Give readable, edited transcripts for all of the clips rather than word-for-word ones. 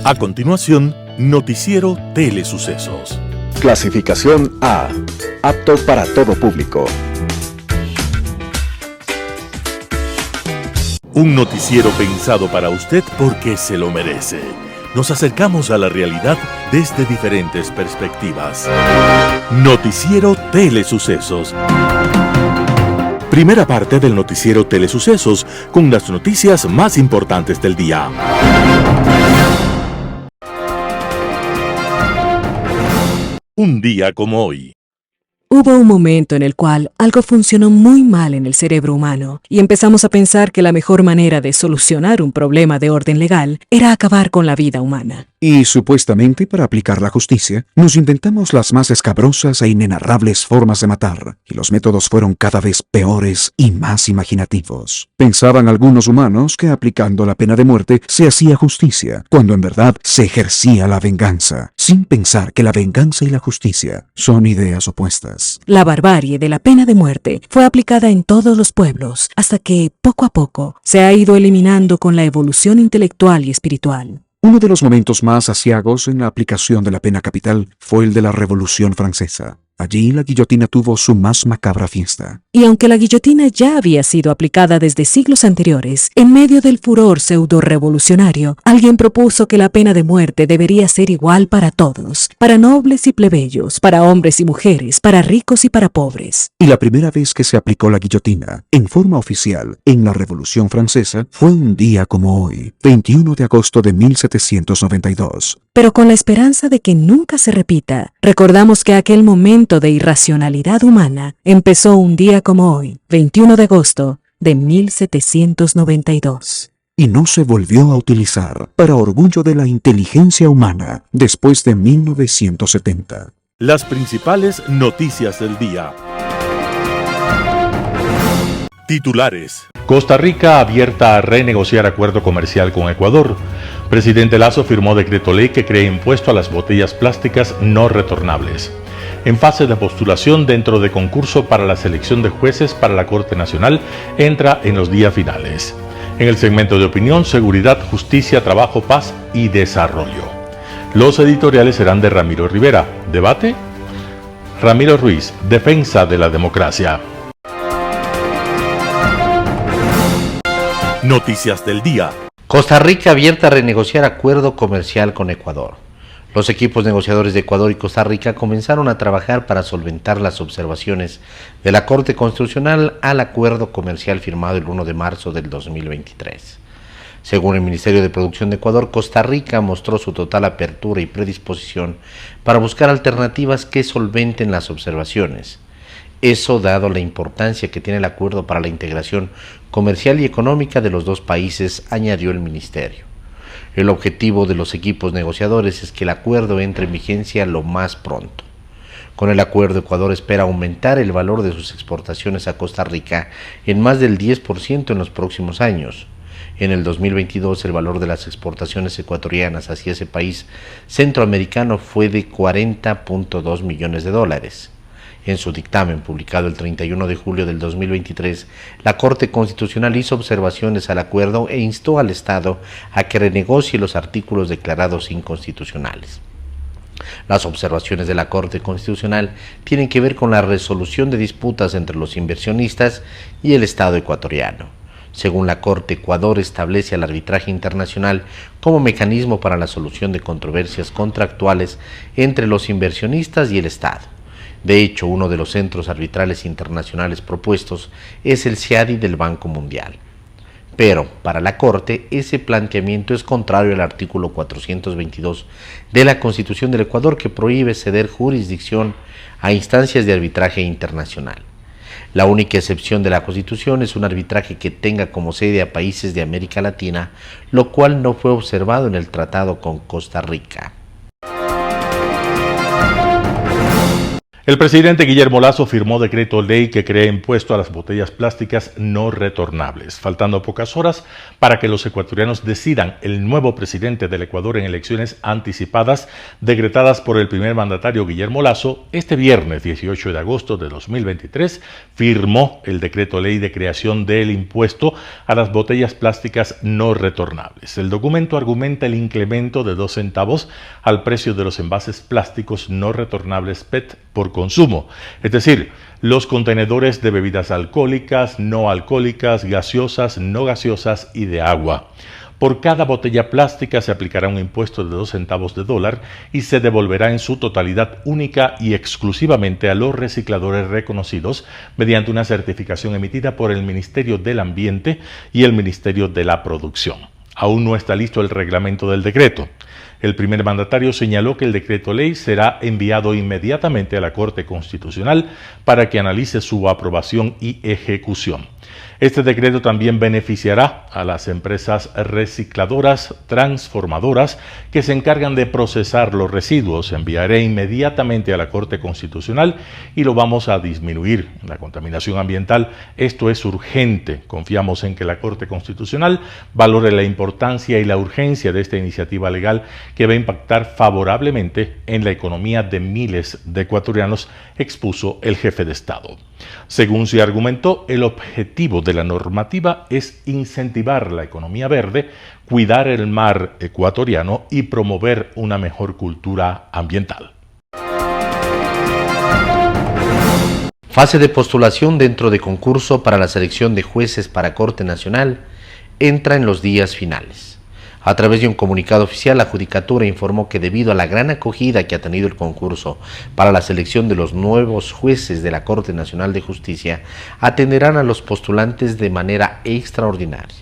A continuación, Noticiero Telesucesos. Clasificación A. Apto para todo público. Un noticiero pensado para usted porque se lo merece. Nos acercamos a la realidad desde diferentes perspectivas. Noticiero Telesucesos. Primera parte del Noticiero Telesucesos con las noticias más importantes del día. Un día como hoy. Hubo un momento en el cual algo funcionó muy mal en el cerebro humano y empezamos a pensar que la mejor manera de solucionar un problema de orden legal era acabar con la vida humana. Y supuestamente para aplicar la justicia, nos inventamos las más escabrosas e inenarrables formas de matar, y los métodos fueron cada vez peores y más imaginativos. Pensaban algunos humanos que aplicando la pena de muerte se hacía justicia, cuando en verdad se ejercía la venganza, sin pensar que la venganza y la justicia son ideas opuestas. La barbarie de la pena de muerte fue aplicada en todos los pueblos, hasta que, poco a poco, se ha ido eliminando con la evolución intelectual y espiritual. Uno de los momentos más aciagos en la aplicación de la pena capital fue el de la Revolución Francesa. Allí la guillotina tuvo su más macabra fiesta. Y aunque la guillotina ya había sido aplicada desde siglos anteriores, en medio del furor pseudo-revolucionario, alguien propuso que la pena de muerte debería ser igual para todos, para nobles y plebeyos, para hombres y mujeres, para ricos y para pobres. Y la primera vez que se aplicó la guillotina, en forma oficial, en la Revolución Francesa, fue un día como hoy, 21 de agosto de 1792. Pero con la esperanza de que nunca se repita, recordamos que aquel momento de irracionalidad humana empezó un día como hoy, 21 de agosto de 1792. Y no se volvió a utilizar, para orgullo de la inteligencia humana, después de 1970. Las principales noticias del día. Titulares. Costa Rica abierta a renegociar acuerdo comercial con Ecuador. Presidente Lasso firmó decreto ley que crea impuesto a las botellas plásticas no retornables. En fase de postulación dentro de concurso para la selección de jueces para la Corte Nacional, entra en los días finales. En el segmento de opinión, seguridad, justicia, trabajo, paz y desarrollo. Los editoriales serán de Ramiro Rivera. Debate. Ramiro Ruiz, defensa de la democracia. Noticias del día. Costa Rica abierta a renegociar acuerdo comercial con Ecuador. Los equipos negociadores de Ecuador y Costa Rica comenzaron a trabajar para solventar las observaciones de la Corte Constitucional al acuerdo comercial firmado el 1 de marzo del 2023. Según el Ministerio de Producción de Ecuador, Costa Rica mostró su total apertura y predisposición para buscar alternativas que solventen las observaciones. Eso dado la importancia que tiene el acuerdo para la integración comercial y económica de los dos países, añadió el ministerio. El objetivo de los equipos negociadores es que el acuerdo entre en vigencia lo más pronto. Con el acuerdo, Ecuador espera aumentar el valor de sus exportaciones a Costa Rica en más del 10% en los próximos años. En el 2022, el valor de las exportaciones ecuatorianas hacia ese país centroamericano fue de $40.2 millones. En su dictamen, publicado el 31 de julio del 2023, la Corte Constitucional hizo observaciones al acuerdo e instó al Estado a que renegocie los artículos declarados inconstitucionales. Las observaciones de la Corte Constitucional tienen que ver con la resolución de disputas entre los inversionistas y el Estado ecuatoriano. Según la Corte, Ecuador establece al arbitraje internacional como mecanismo para la solución de controversias contractuales entre los inversionistas y el Estado. De hecho, uno de los centros arbitrales internacionales propuestos es el CIADI del Banco Mundial. Pero, para la Corte, ese planteamiento es contrario al artículo 422 de la Constitución del Ecuador, que prohíbe ceder jurisdicción a instancias de arbitraje internacional. La única excepción de la Constitución es un arbitraje que tenga como sede a países de América Latina, lo cual no fue observado en el tratado con Costa Rica. El presidente Guillermo Lasso firmó decreto ley que crea impuesto a las botellas plásticas no retornables, faltando pocas horas para que los ecuatorianos decidan el nuevo presidente del Ecuador en elecciones anticipadas decretadas por el primer mandatario Guillermo Lasso. Este viernes 18 de agosto de 2023 firmó el decreto ley de creación del impuesto a las botellas plásticas no retornables. El documento argumenta el incremento de 2 centavos al precio de los envases plásticos no retornables PET por consumo, es decir, los contenedores de bebidas alcohólicas, no alcohólicas, gaseosas, no gaseosas y de agua. Por cada botella plástica se aplicará un impuesto de 2 centavos de dólar y se devolverá en su totalidad única y exclusivamente a los recicladores reconocidos mediante una certificación emitida por el Ministerio del Ambiente y el Ministerio de la Producción. Aún no está listo el reglamento del decreto. El primer mandatario señaló que el decreto ley será enviado inmediatamente a la Corte Constitucional para que analice su aprobación y ejecución. Este decreto también beneficiará a las empresas recicladoras, transformadoras, que se encargan de procesar los residuos. Enviaré inmediatamente a la Corte Constitucional y lo vamos a disminuir. La contaminación ambiental, esto es urgente. Confiamos en que la Corte Constitucional valore la importancia y la urgencia de esta iniciativa legal que va a impactar favorablemente en la economía de miles de ecuatorianos, expuso el jefe de Estado. Según se argumentó, el objetivo de la normativa es incentivar la economía verde, cuidar el mar ecuatoriano y promover una mejor cultura ambiental. Fase de postulación dentro de concurso para la selección de jueces para Corte Nacional entra en los días finales. A través de un comunicado oficial, la Judicatura informó que debido a la gran acogida que ha tenido el concurso para la selección de los nuevos jueces de la Corte Nacional de Justicia, atenderán a los postulantes de manera extraordinaria.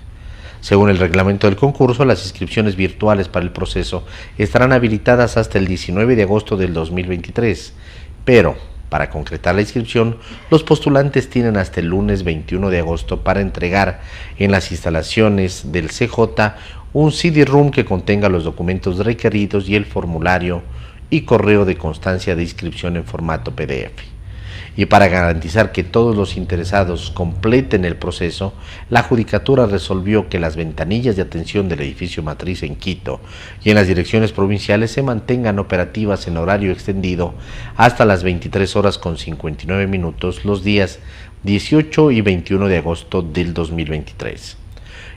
Según el reglamento del concurso, las inscripciones virtuales para el proceso estarán habilitadas hasta el 19 de agosto del 2023, pero para concretar la inscripción, los postulantes tienen hasta el lunes 21 de agosto para entregar en las instalaciones del CJ un CD-ROOM que contenga los documentos requeridos y el formulario y correo de constancia de inscripción en formato PDF. Y para garantizar que todos los interesados completen el proceso, la Judicatura resolvió que las ventanillas de atención del edificio matriz en Quito y en las direcciones provinciales se mantengan operativas en horario extendido hasta las 23 horas con 59 minutos los días 18 y 21 de agosto del 2023.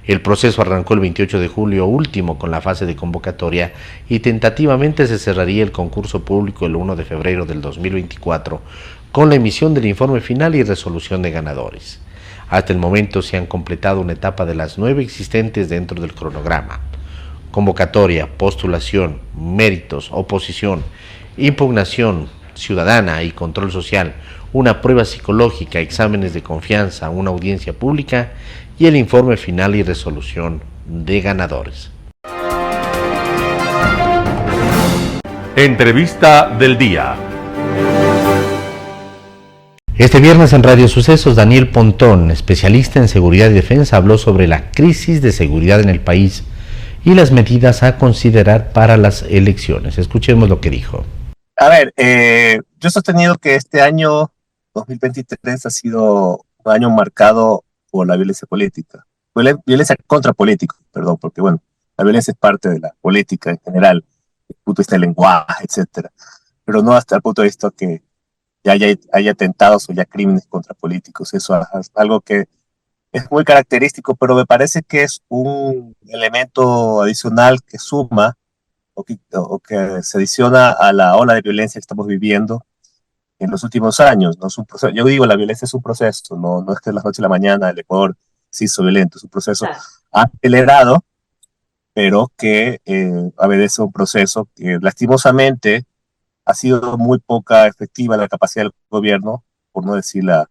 El proceso arrancó el 28 de julio último con la fase de convocatoria y tentativamente se cerraría el concurso público el 1 de febrero del 2024 con la emisión del informe final y resolución de ganadores. Hasta el momento se han completado una etapa de las 9 existentes dentro del cronograma: convocatoria, postulación, méritos, oposición, impugnación ciudadana y control social, una prueba psicológica, exámenes de confianza, una audiencia pública y el informe final y resolución de ganadores. Entrevista del día. Este viernes en Radio Sucesos, Daniel Pontón, especialista en seguridad y defensa, habló sobre la crisis de seguridad en el país y las medidas a considerar para las elecciones. Escuchemos lo que dijo. A ver, yo he sostenido que este año 2023 ha sido un año marcado por la violencia política, violencia contra políticos, perdón, porque bueno, la violencia es parte de la política en general, desde el punto de vista del lenguaje, etcétera, pero no hasta el punto de vista que ya haya atentados o ya crímenes contra políticos. Eso es algo que es muy característico, pero me parece que es un elemento adicional que suma o que se adiciona a la ola de violencia que estamos viviendo en los últimos años. ¿No? Es un proceso, yo digo, la violencia es un proceso, no es que de la noche a la mañana el Ecuador se hizo violento, es un proceso acelerado, pero que obedece a un proceso que lastimosamente ha sido muy poca efectiva la capacidad del gobierno, por no decir la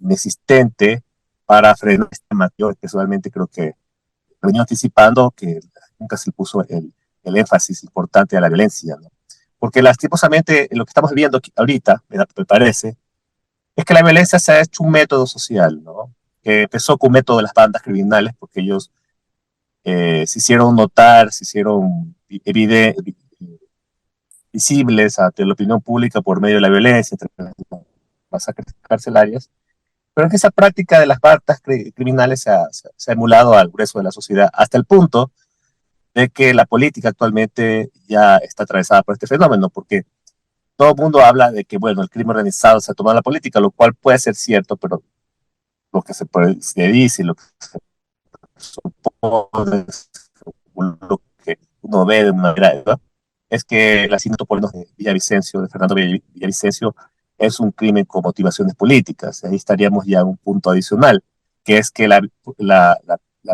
inexistente, para frenar este mayor. Personalmente creo que venía anticipando que nunca se puso el énfasis importante a la violencia, ¿no? Porque lastimosamente lo que estamos viviendo ahorita, me parece, es que la violencia se ha hecho un método social, ¿no? Que empezó con un método de las bandas criminales, porque ellos se hicieron notar, se hicieron visibles ante la opinión pública por medio de la violencia, masacres carcelarias, pero es que esa práctica de las bandas criminales se ha emulado al grueso de la sociedad hasta el punto de que la política actualmente ya está atravesada por este fenómeno, porque todo el mundo habla de que, bueno, el crimen organizado se ha tomado la política, lo cual puede ser cierto, pero lo que se dice, lo que se supone, lo que uno ve de una manera, ¿verdad?, es que el asesinato por menos de Villavicencio, de Fernando Villavicencio, es un crimen con motivaciones políticas. Ahí estaríamos ya en un punto adicional, que es que la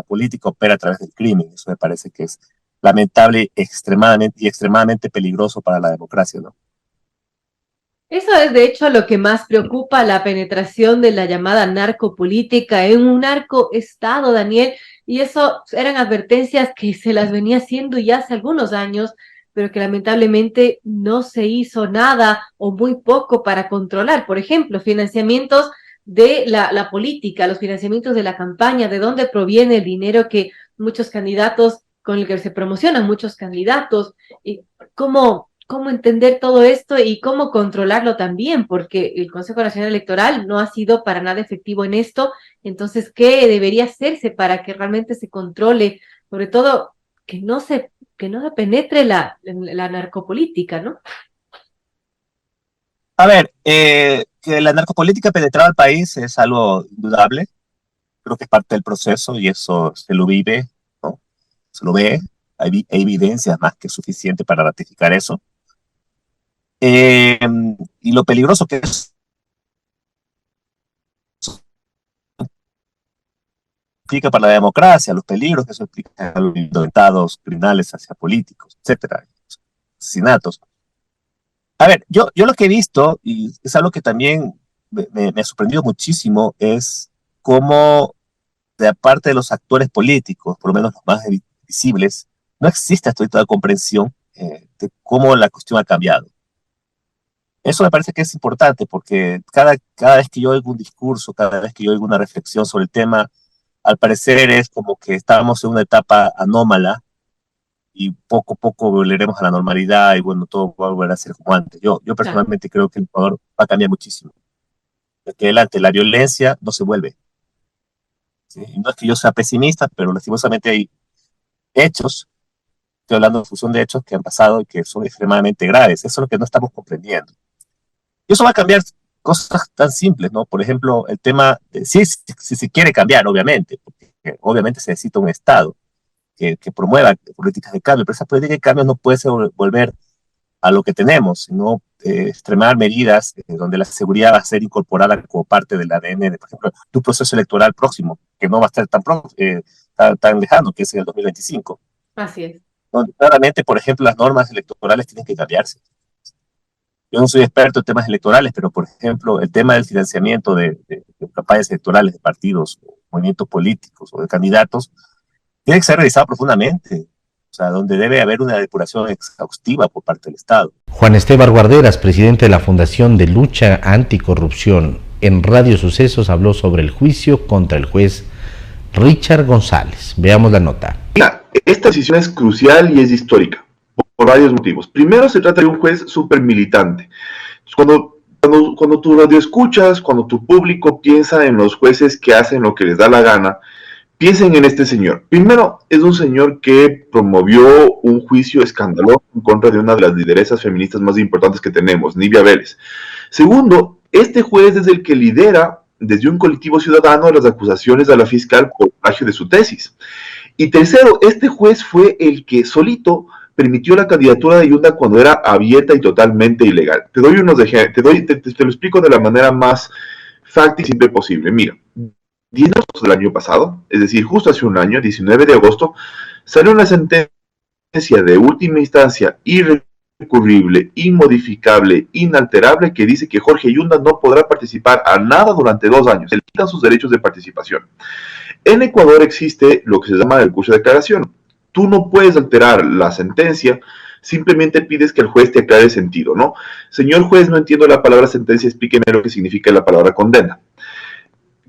política opera a través del crimen. Eso me parece que es lamentable extremadamente peligroso para la democracia, ¿no? Eso es, de hecho, lo que más preocupa, la penetración de la llamada narcopolítica en un narcoestado, Daniel, y eso eran advertencias que se las venía haciendo ya hace algunos años, pero que lamentablemente no se hizo nada o muy poco para controlar. Por ejemplo, financiamientos de la política, los financiamientos de la campaña, de dónde proviene el dinero que muchos candidatos, con el que se promocionan muchos candidatos, y cómo entender todo esto y cómo controlarlo también, porque el Consejo Nacional Electoral no ha sido para nada efectivo en esto. Entonces, ¿qué debería hacerse para que realmente se controle, sobre todo que no se penetre la narcopolítica, ¿no? A ver, que la narcopolítica penetraba al país es algo indudable. Creo que es parte del proceso y eso se lo vive, ¿no? Se lo ve, hay evidencias más que suficiente para ratificar eso. Y lo peligroso que es implica para la democracia, los peligros que eso implica, los atentados criminales hacia políticos, etcétera, asesinatos. A ver, yo lo que he visto, y es algo que también me ha sorprendido muchísimo, es cómo de parte de los actores políticos, por lo menos los más visibles, no existe hasta toda comprensión de cómo la cuestión ha cambiado. Eso me parece que es importante porque cada vez que yo oigo un discurso, cada vez que yo oigo una reflexión sobre el tema, al parecer es como que estábamos en una etapa anómala y poco a poco volveremos a la normalidad y bueno, todo va a volver a ser como antes. Yo personalmente creo que el Ecuador va a cambiar muchísimo. De aquí adelante la violencia no se vuelve. ¿Sí? Y no es que yo sea pesimista, pero lastimosamente hay hechos, estoy hablando en función de hechos que han pasado y que son extremadamente graves. Eso es lo que no estamos comprendiendo. Y eso va a cambiar cosas tan simples, ¿no? Por ejemplo, el tema, si se quiere cambiar, obviamente, porque obviamente se necesita un Estado que promueva políticas de cambio, pero esa política de cambio no puede ser volver a lo que tenemos, sino extremar medidas donde la seguridad va a ser incorporada como parte del ADN, por ejemplo, de un proceso electoral próximo, que no va a estar tan lejano, que es en el 2025. Así es. Donde claramente, por ejemplo, las normas electorales tienen que cambiarse. Yo no soy experto en temas electorales, pero, por ejemplo, el tema del financiamiento de campañas electorales de partidos, movimientos políticos o de candidatos, tiene que ser revisado profundamente. O sea, donde debe haber una depuración exhaustiva por parte del Estado. Juan Esteban Guarderas, presidente de la Fundación de Lucha Anticorrupción, en Radio Sucesos habló sobre el juicio contra el juez Richard González. Veamos la nota. Esta decisión es crucial y es histórica, por varios motivos. Primero, se trata de un juez súper militante. Cuando tu radio escuchas, cuando tu público piensa en los jueces que hacen lo que les da la gana, piensen en este señor. Primero, es un señor que promovió un juicio escandaloso en contra de una de las lideresas feministas más importantes que tenemos, Nivia Vélez. Segundo, este juez es el que lidera desde un colectivo ciudadano las acusaciones a la fiscal por plagio de su tesis. Y tercero, este juez fue el que solito permitió la candidatura de Yunda cuando era abierta y totalmente ilegal. Te doy unos ejemplos, te lo explico de la manera más fácil y simple posible. Mira, 10 de agosto del año pasado, es decir, justo hace un año, 19 de agosto, salió una sentencia de última instancia irrecurrible, inmodificable, inalterable, que dice que Jorge Yunda no podrá participar a nada durante 2 años. Se le quitan sus derechos de participación. En Ecuador existe lo que se llama el curso de declaración. Tú no puedes alterar la sentencia, simplemente pides que el juez te aclare el sentido, ¿no? Señor juez, no entiendo la palabra sentencia, explíqueme lo que significa la palabra condena.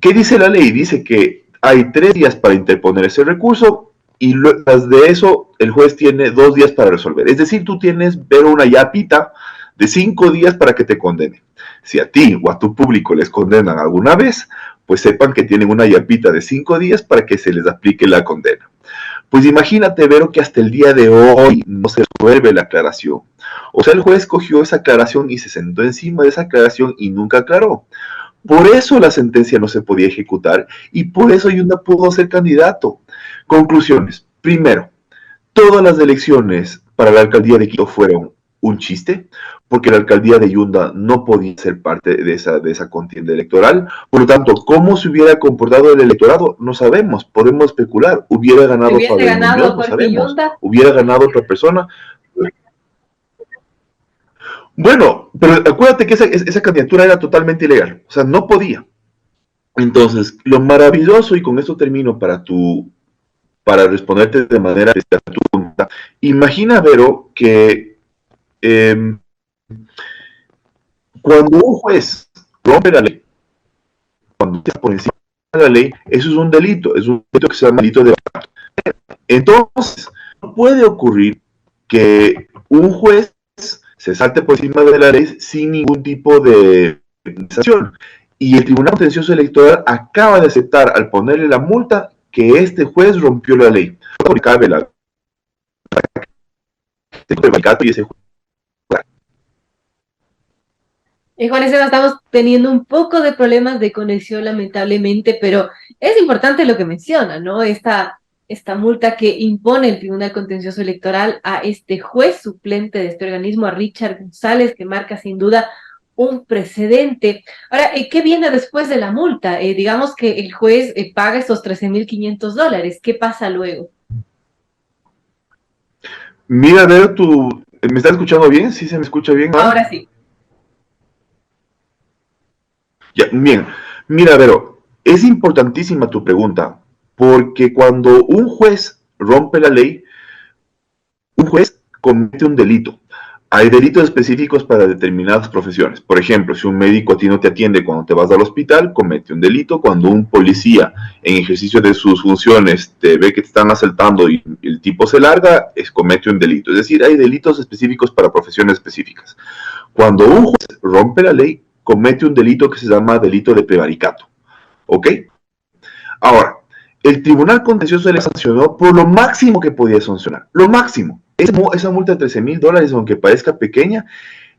¿Qué dice la ley? Dice que hay 3 días para interponer ese recurso y tras de eso el juez tiene 2 días para resolver. Es decir, tú tienes una yapita de 5 días para que te condenen. Si a ti o a tu público les condenan alguna vez, pues sepan que tienen una yapita de 5 días para que se les aplique la condena. Pues imagínate, Vero, que hasta el día de hoy no se resuelve la aclaración. O sea, el juez cogió esa aclaración y se sentó encima de esa aclaración y nunca aclaró. Por eso la sentencia no se podía ejecutar y por eso Yunda pudo ser candidato. Conclusiones. Primero, todas las elecciones para la alcaldía de Quito fueron un chiste, porque la alcaldía de Yunda no podía ser parte de esa contienda electoral. Por lo tanto, ¿cómo se hubiera comportado el electorado? No sabemos, podemos especular. ¿Hubiera ganado Pablo Muñoz? No sabemos. ¿Hubiera ganado otra persona? Bueno, pero acuérdate que esa candidatura era totalmente ilegal, o sea, no podía. Entonces, lo maravilloso, y con esto termino para responderte de manera especial a tu pregunta, imagina, Vero, que cuando un juez rompe la ley, cuando está por encima de la ley, eso es un delito que se llama delito de pacto. Entonces, no puede ocurrir que un juez se salte por encima de la ley sin ningún tipo de sanción. Y el Tribunal Contencioso Electoral acaba de aceptar, al ponerle la multa, que este juez rompió la ley. Cabe la y ese juez. Juan Esteban, estamos teniendo un poco de problemas de conexión, lamentablemente, pero es importante lo que menciona, ¿no? Esta multa que impone el Tribunal Contencioso Electoral a este juez suplente de este organismo, a Richard González, que marca sin duda un precedente. Ahora, ¿qué viene después de la multa? Digamos que el juez paga estos $13,500. ¿Qué pasa luego? Mira, Vero, ¿me estás escuchando bien? ¿Sí se me escucha bien? Ahora sí. Ya, bien. Mira, Vero, es importantísima tu pregunta, porque cuando un juez rompe la ley, un juez comete un delito. Hay delitos específicos para determinadas profesiones. Por ejemplo, si un médico a ti no te atiende cuando te vas al hospital, comete un delito. Cuando un policía, en ejercicio de sus funciones, te ve que te están asaltando y el tipo se larga, comete un delito. Es decir, hay delitos específicos para profesiones específicas. Cuando un juez rompe la ley, comete un delito que se llama delito de prevaricato. ¿Ok? Ahora, el Tribunal Contencioso le sancionó por lo máximo que podía sancionar. Lo máximo. Esa multa de $13,000, aunque parezca pequeña,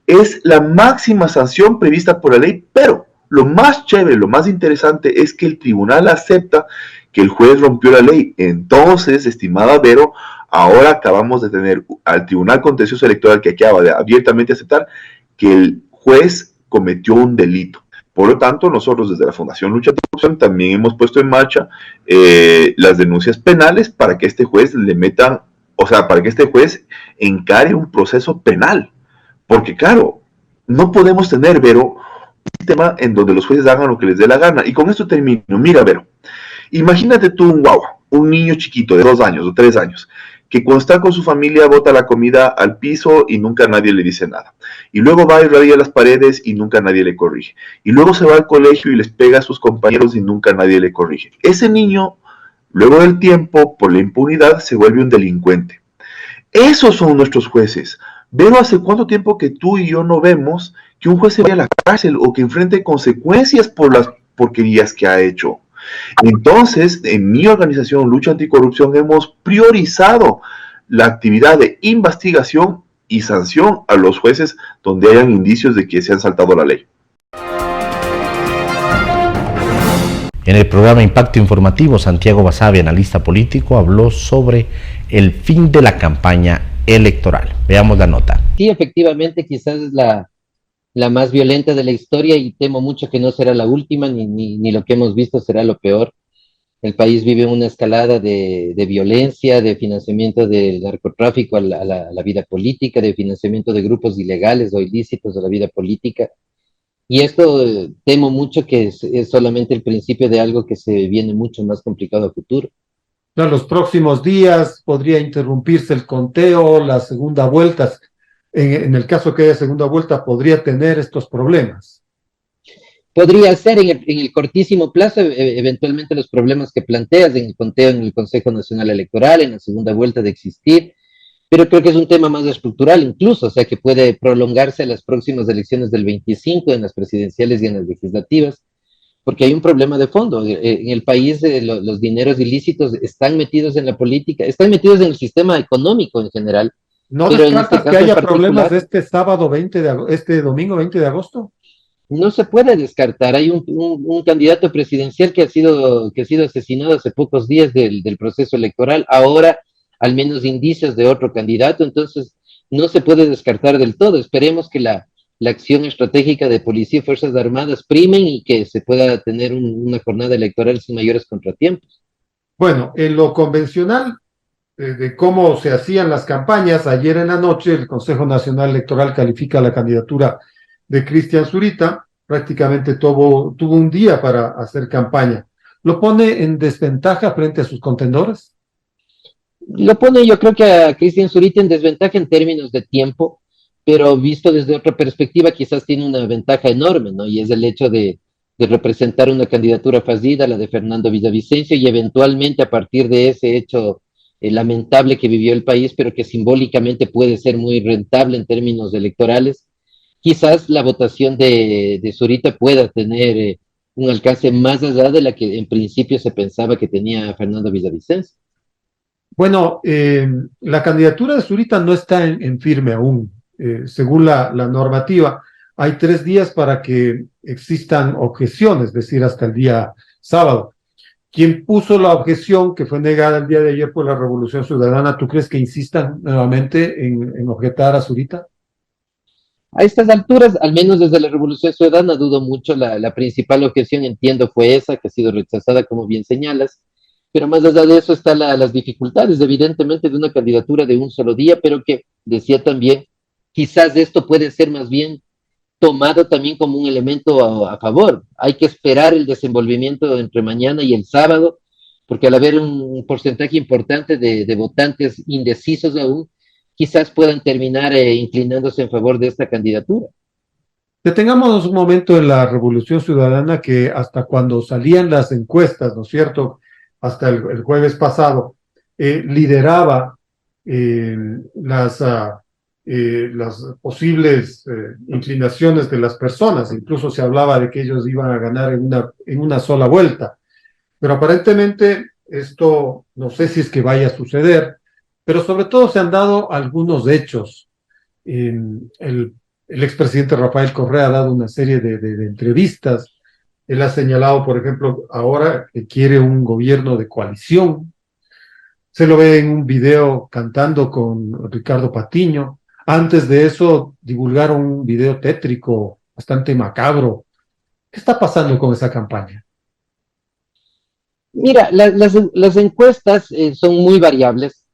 es la máxima sanción prevista por la ley, pero lo más chévere, lo más interesante es que el tribunal acepta que el juez rompió la ley. Entonces, estimada Vero, ahora acabamos de tener al Tribunal Contencioso Electoral que acaba de abiertamente aceptar que el juez cometió un delito. Por lo tanto, nosotros desde la Fundación Lucha Anticorrupción también hemos puesto en marcha las denuncias penales para que este juez para que este juez encare un proceso penal. Porque claro, no podemos tener, Vero, un sistema en donde los jueces hagan lo que les dé la gana. Y con esto termino. Mira, Vero, imagínate tú un guagua, un niño chiquito de 2 años o 3 años, que cuando está con su familia bota la comida al piso y nunca nadie le dice nada. Y luego va y raya las paredes y nunca nadie le corrige. Y luego se va al colegio y les pega a sus compañeros y nunca nadie le corrige. Ese niño, luego del tiempo, por la impunidad, se vuelve un delincuente. Esos son nuestros jueces. Pero ¿hace cuánto tiempo que tú y yo no vemos que un juez se vaya a la cárcel o que enfrente consecuencias por las porquerías que ha hecho? Entonces, en mi organización Lucha Anticorrupción hemos priorizado la actividad de investigación y sanción a los jueces donde hayan indicios de que se han saltado la ley. En el programa Impacto Informativo, Santiago Basabe, analista político, habló sobre el fin de la campaña electoral. Veamos la nota. Sí, efectivamente, quizás es la más violenta de la historia y temo mucho que no será la última, ni lo que hemos visto será lo peor. El país vive una escalada de violencia, de financiamiento del narcotráfico a la vida política, de financiamiento de grupos ilegales o ilícitos a la vida política. Y esto temo mucho que es solamente el principio de algo que se viene mucho más complicado a futuro. En los próximos días podría interrumpirse el conteo, las segundas vueltas. En el caso que haya segunda vuelta, podría tener estos problemas. podría ser en el cortísimo plazo, eventualmente los problemas que planteas en el conteo en el Consejo Nacional Electoral, en la segunda vuelta de existir, pero creo que es un tema más estructural incluso, o sea que puede prolongarse a las próximas elecciones del 25, en las presidenciales y en las legislativas, porque hay un problema de fondo. En el país los dineros ilícitos están metidos en la política, están metidos en el sistema económico en general. ¿No pero descartas en que haya particular, problemas este sábado 20 este domingo 20 de agosto? no se puede descartar. Hay un candidato presidencial que ha sido asesinado hace pocos días del proceso electoral, ahora al menos indicios de otro candidato, entonces no se puede descartar del todo. Esperemos que la acción estratégica de policía y fuerzas armadas primen y que se pueda tener una jornada electoral sin mayores contratiempos. Bueno, en lo convencional de cómo se hacían las campañas, ayer en la noche el Consejo Nacional Electoral califica la candidatura de Cristian Zurita, prácticamente tuvo un día para hacer campaña. ¿Lo pone en desventaja frente a sus contendores? Lo pone, yo creo que a Cristian Zurita en desventaja en términos de tiempo, pero visto desde otra perspectiva quizás tiene una ventaja enorme, ¿no? Y es el hecho de representar una candidatura fallida, la de Fernando Villavicencio, y eventualmente a partir de ese hecho lamentable que vivió el país, pero que simbólicamente puede ser muy rentable en términos electorales, quizás la votación de Zurita pueda tener un alcance más allá de la que en principio se pensaba que tenía Fernando Villavicencio. Bueno, la candidatura de Zurita no está en firme aún. Según la normativa, hay 3 días para que existan objeciones, es decir, hasta el día sábado. Quien puso la objeción que fue negada el día de ayer por la Revolución Ciudadana, ¿tú crees que insistan nuevamente en objetar a Zurita? A estas alturas, al menos desde la Revolución Ciudadana, dudo mucho. La principal objeción, entiendo, fue esa, que ha sido rechazada, como bien señalas. Pero más allá de eso están las dificultades, evidentemente, de una candidatura de un solo día, pero que, decía también, quizás esto puede ser más bien tomado también como un elemento a favor. Hay que esperar el desenvolvimiento entre mañana y el sábado, porque al haber un porcentaje importante de votantes indecisos aún, quizás puedan terminar inclinándose en favor de esta candidatura. Detengamos un momento en la Revolución Ciudadana, que hasta cuando salían las encuestas, ¿no es cierto?, hasta el jueves pasado, lideraba las posibles inclinaciones de las personas. Incluso se hablaba de que ellos iban a ganar en una sola vuelta. Pero aparentemente esto no sé si es que vaya a suceder, pero sobre todo se han dado algunos hechos. El expresidente Rafael Correa ha dado una serie de entrevistas. Él ha señalado, por ejemplo, ahora que quiere un gobierno de coalición. Se lo ve en un video cantando con Ricardo Patiño. Antes de eso, divulgaron un video tétrico, bastante macabro. ¿Qué está pasando con esa campaña? Mira, las encuestas son muy variables,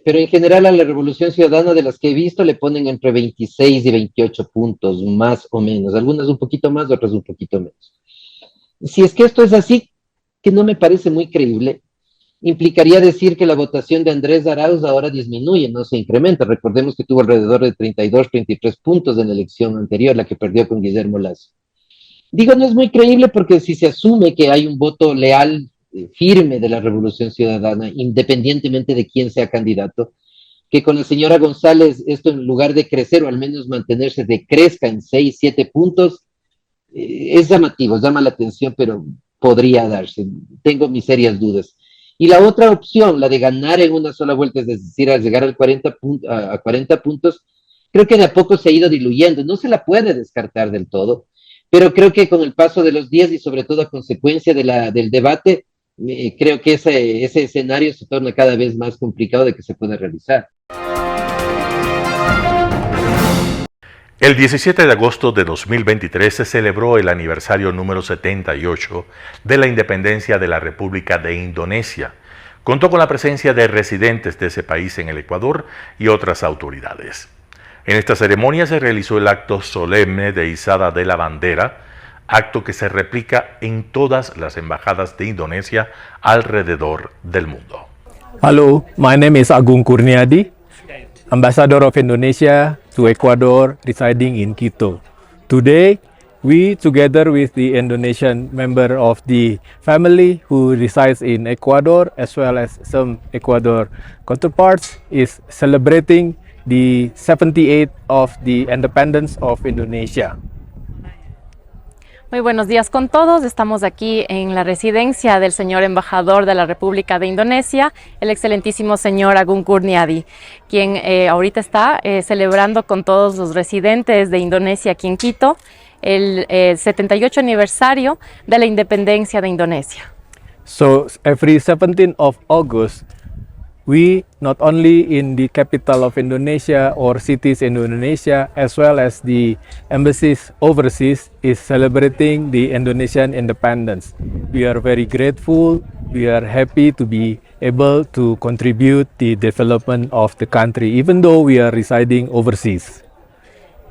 pero en general a la Revolución Ciudadana, de las que he visto, le ponen entre 26 y 28 puntos, más o menos. Algunas un poquito más, otras un poquito menos. Si es que esto es así, que no me parece muy creíble, implicaría decir que la votación de Andrés Arauz ahora disminuye, no se incrementa. Recordemos que tuvo alrededor de 32, 33 puntos en la elección anterior, la que perdió con Guillermo Lasso. Digo, no es muy creíble porque si se asume que hay un voto leal, firme de la Revolución Ciudadana, independientemente de quién sea candidato, que con la señora González esto, en lugar de crecer o al menos mantenerse, decrezca en 6, 7 puntos, es llamativo, llama la atención, pero podría darse. Tengo mis serias dudas. Y la otra opción, la de ganar en una sola vuelta, es decir, al llegar a 40 puntos, creo que de a poco se ha ido diluyendo. No se la puede descartar del todo, pero creo que con el paso de los días y sobre todo a consecuencia del debate, creo que ese escenario se torna cada vez más complicado de que se pueda realizar. El 17 de agosto de 2023 se celebró el aniversario número 78 de la independencia de la República de Indonesia. Contó con la presencia de residentes de ese país en el Ecuador y otras autoridades. En esta ceremonia se realizó el acto solemne de izada de la bandera, acto que se replica en todas las embajadas de Indonesia alrededor del mundo. Hello, my name is Agung Kurniadi, Ambassador of Indonesia to Ecuador, residing in Quito. Today, we, together with the Indonesian member of the family who resides in Ecuador, as well as some Ecuador counterparts, is celebrating the 78th of the independence of Indonesia. Muy buenos días con todos. Estamos aquí en la residencia del señor embajador de la República de Indonesia, el excelentísimo señor Agung Kurniadi, quien ahorita está celebrando con todos los residentes de Indonesia aquí en Quito el 78 aniversario de la independencia de Indonesia. So every 17th of August, we, not only in the capital of Indonesia or cities in Indonesia, as well as the embassies overseas, is celebrating the Indonesian independence. We are very grateful. We are happy to be able to contribute the development of the country, even though we are residing overseas.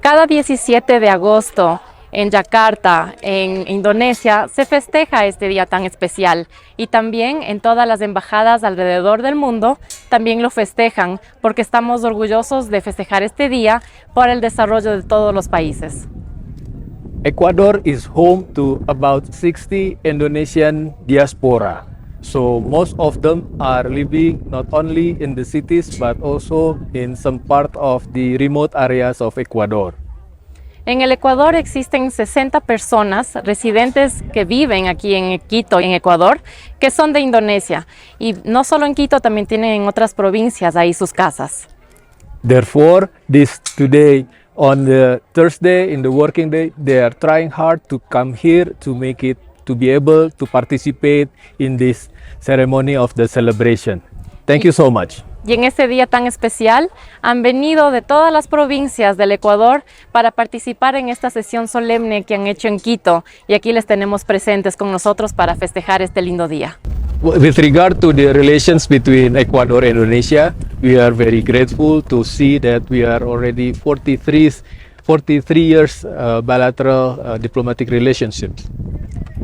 Cada 17 de agosto en Yakarta, en Indonesia, se festeja este día tan especial, y también en todas las embajadas alrededor del mundo también lo festejan, porque estamos orgullosos de festejar este día por el desarrollo de todos los países. Ecuador is home to about 60 Indonesian diaspora. So most of them are living not only in the cities but also in some part of the remote areas of Ecuador. En el Ecuador existen 60 personas residentes que viven aquí en Quito, en Ecuador, que son de Indonesia. Y no solo en Quito, también tienen en otras provincias ahí sus casas. Therefore, today, on the Thursday, in the working day, they are trying hard to come here to be able to participate in this ceremony of the celebration. Thank you so much. Y en este día tan especial han venido de todas las provincias del Ecuador para participar en esta sesión solemne que han hecho en Quito, y aquí les tenemos presentes con nosotros para festejar este lindo día. With regard to the relations between Ecuador and Indonesia, we are very grateful to see that we are already 43 years bilateral diplomatic relationships.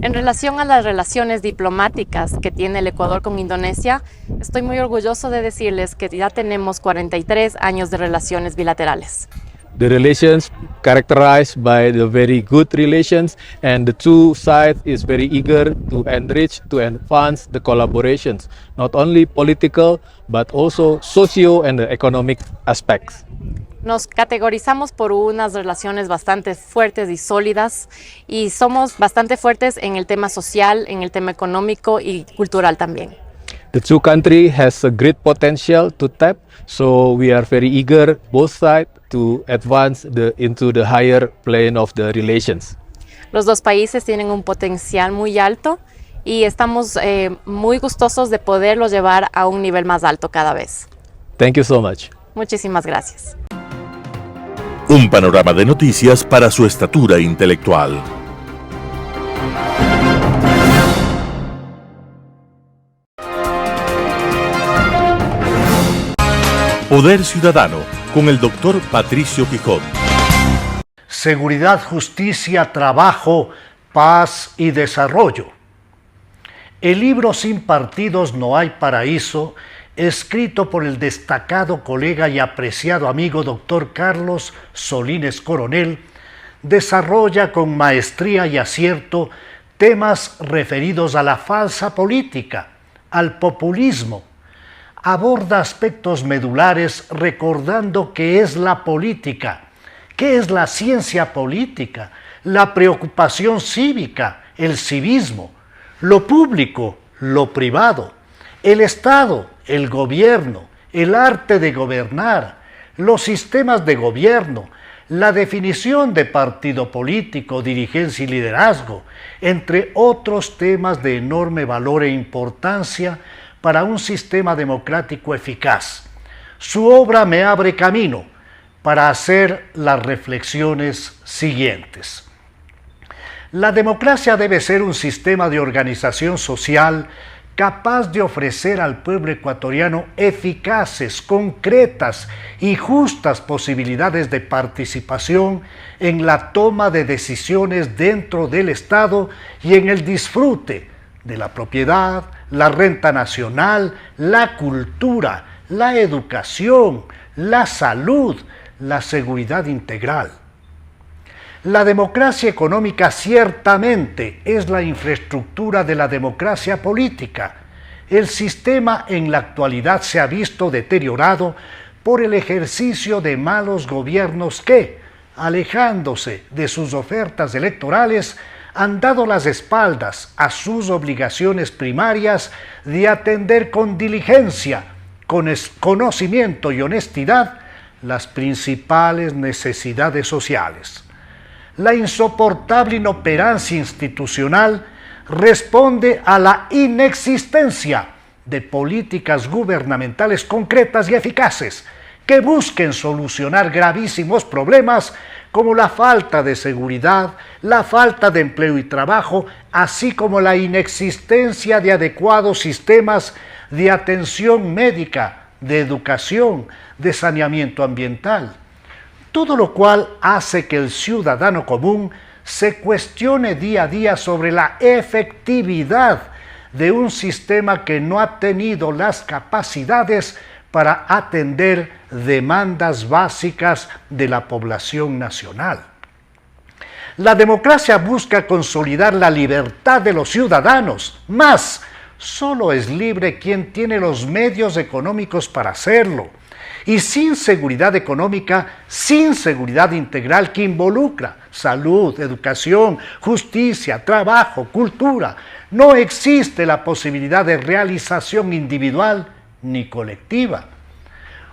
En relación a las relaciones diplomáticas que tiene el Ecuador con Indonesia, estoy muy orgulloso de decirles que ya tenemos 43 años de relaciones bilaterales. The relations characterized by the very good relations, and the two sides is very eager to enrich, to advance the collaborations, not only political but also socio and economic aspects. Nos categorizamos por unas relaciones bastante fuertes y sólidas, y somos bastante fuertes en el tema social, en el tema económico y cultural también. The two countries has a great potential to tap, so we are very eager, both sides, to advance into the higher plane of the relations. Los dos países tienen un potencial muy alto y estamos muy gustosos de poderlo llevar a un nivel más alto cada vez. Thank you so much. Muchísimas gracias. Un panorama de noticias para su estatura intelectual. Poder Ciudadano, con el doctor Patricio Quijón. Seguridad, justicia, trabajo, paz y desarrollo. El libro Sin partidos no hay paraíso, escrito por el destacado colega y apreciado amigo doctor Carlos Solines Coronel, desarrolla con maestría y acierto temas referidos a la falsa política, al populismo. Aborda aspectos medulares recordando qué es la política, qué es la ciencia política, la preocupación cívica, el civismo, lo público, lo privado, el Estado, el gobierno, el arte de gobernar, los sistemas de gobierno, la definición de partido político, dirigencia y liderazgo, entre otros temas de enorme valor e importancia para un sistema democrático eficaz. Su obra me abre camino para hacer las reflexiones siguientes. La democracia debe ser un sistema de organización social capaz de ofrecer al pueblo ecuatoriano eficaces, concretas y justas posibilidades de participación en la toma de decisiones dentro del Estado y en el disfrute de la propiedad, la renta nacional, la cultura, la educación, la salud, la seguridad integral. La democracia económica ciertamente es la infraestructura de la democracia política. El sistema en la actualidad se ha visto deteriorado por el ejercicio de malos gobiernos que, alejándose de sus ofertas electorales, han dado las espaldas a sus obligaciones primarias de atender con diligencia, con conocimiento y honestidad las principales necesidades sociales. La insoportable inoperancia institucional responde a la inexistencia de políticas gubernamentales concretas y eficaces que busquen solucionar gravísimos problemas como la falta de seguridad, la falta de empleo y trabajo, así como la inexistencia de adecuados sistemas de atención médica, de educación, de saneamiento ambiental. Todo lo cual hace que el ciudadano común se cuestione día a día sobre la efectividad de un sistema que no ha tenido las capacidades para atender demandas básicas de la población nacional. La democracia busca consolidar la libertad de los ciudadanos, mas solo es libre quien tiene los medios económicos para hacerlo. Y sin seguridad económica, sin seguridad integral que involucra salud, educación, justicia, trabajo, cultura, no existe la posibilidad de realización individual ni colectiva.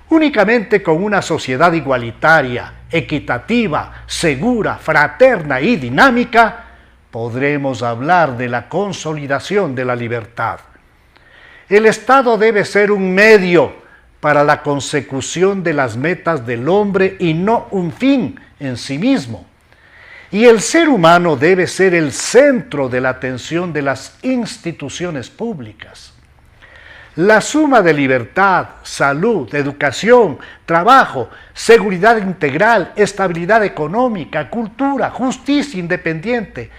Únicamente con una sociedad igualitaria, equitativa, segura, fraterna y dinámica, podremos hablar de la consolidación de la libertad. El Estado debe ser un medio para la consecución de las metas del hombre y no un fin en sí mismo. Y el ser humano debe ser el centro de la atención de las instituciones públicas. La suma de libertad, salud, educación, trabajo, seguridad integral, estabilidad económica, cultura, justicia independiente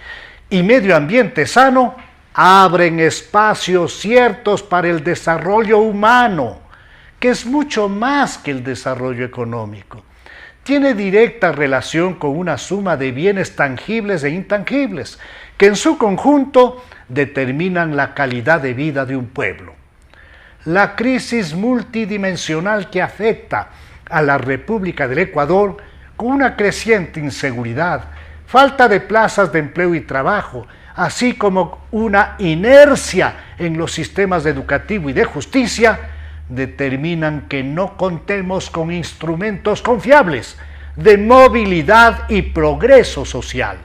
y medio ambiente sano abren espacios ciertos para el desarrollo humano, que es mucho más que el desarrollo económico. Tiene directa relación con una suma de bienes tangibles e intangibles, que en su conjunto determinan la calidad de vida de un pueblo. La crisis multidimensional que afecta a la República del Ecuador, con una creciente inseguridad, falta de plazas de empleo y trabajo, así como una inercia en los sistemas educativo y de justicia, determinan que no contemos con instrumentos confiables de movilidad y progreso social.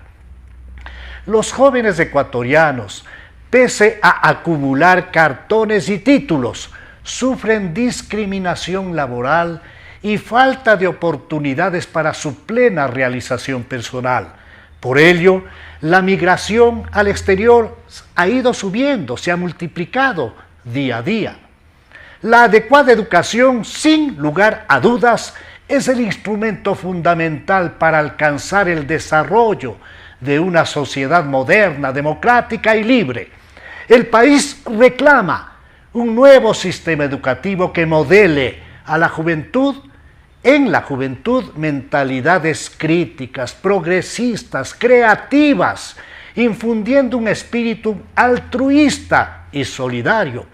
Los jóvenes ecuatorianos, pese a acumular cartones y títulos, sufren discriminación laboral y falta de oportunidades para su plena realización personal. Por ello, la migración al exterior ha ido subiendo, se ha multiplicado día a día. La adecuada educación, sin lugar a dudas, es el instrumento fundamental para alcanzar el desarrollo de una sociedad moderna, democrática y libre. El país reclama un nuevo sistema educativo que modele a la juventud, en la juventud, mentalidades críticas, progresistas, creativas, infundiendo un espíritu altruista y solidario,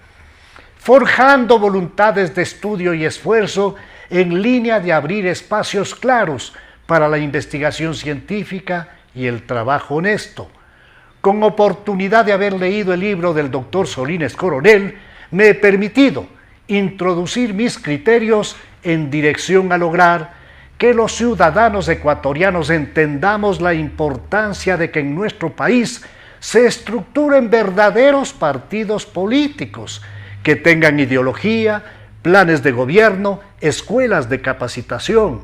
forjando voluntades de estudio y esfuerzo en línea de abrir espacios claros para la investigación científica y el trabajo honesto. Con oportunidad de haber leído el libro del doctor Solines Coronel, me he permitido introducir mis criterios en dirección a lograr que los ciudadanos ecuatorianos entendamos la importancia de que en nuestro país se estructuren verdaderos partidos políticos que tengan ideología, planes de gobierno, escuelas de capacitación,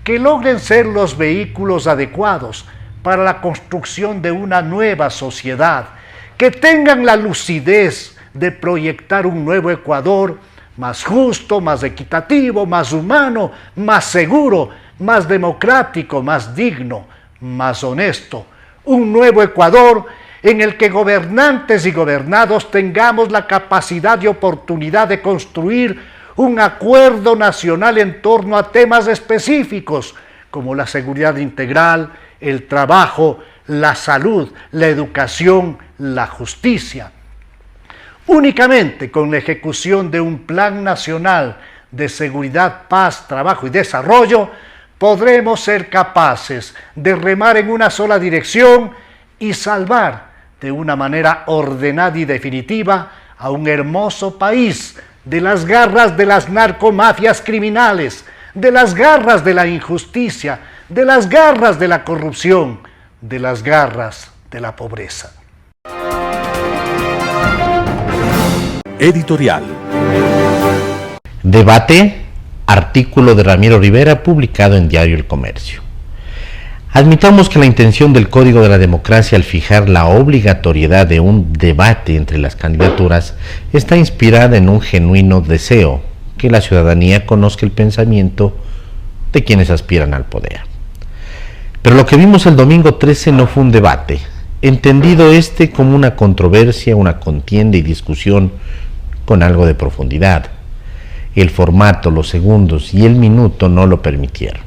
que logren ser los vehículos adecuados para la construcción de una nueva sociedad, que tengan la lucidez de proyectar un nuevo Ecuador más justo, más equitativo, más humano, más seguro, más democrático, más digno, más honesto. Un nuevo Ecuador en el que gobernantes y gobernados tengamos la capacidad y oportunidad de construir un acuerdo nacional en torno a temas específicos, como la seguridad integral, el trabajo, la salud, la educación, la justicia. Únicamente con la ejecución de un Plan Nacional de Seguridad, Paz, Trabajo y Desarrollo podremos ser capaces de remar en una sola dirección y salvar de una manera ordenada y definitiva a un hermoso país de las garras de las narcomafias criminales, de las garras de la injusticia, de las garras de la corrupción, de las garras de la pobreza. Editorial. Debate, artículo de Ramiro Rivera publicado en Diario El Comercio. Admitamos que la intención del Código de la Democracia al fijar la obligatoriedad de un debate entre las candidaturas está inspirada en un genuino deseo que la ciudadanía conozca el pensamiento de quienes aspiran al poder. Pero lo que vimos el domingo 13 no fue un debate, entendido como una controversia, una contienda y discusión con algo de profundidad. El formato, los segundos y el minuto no lo permitieron.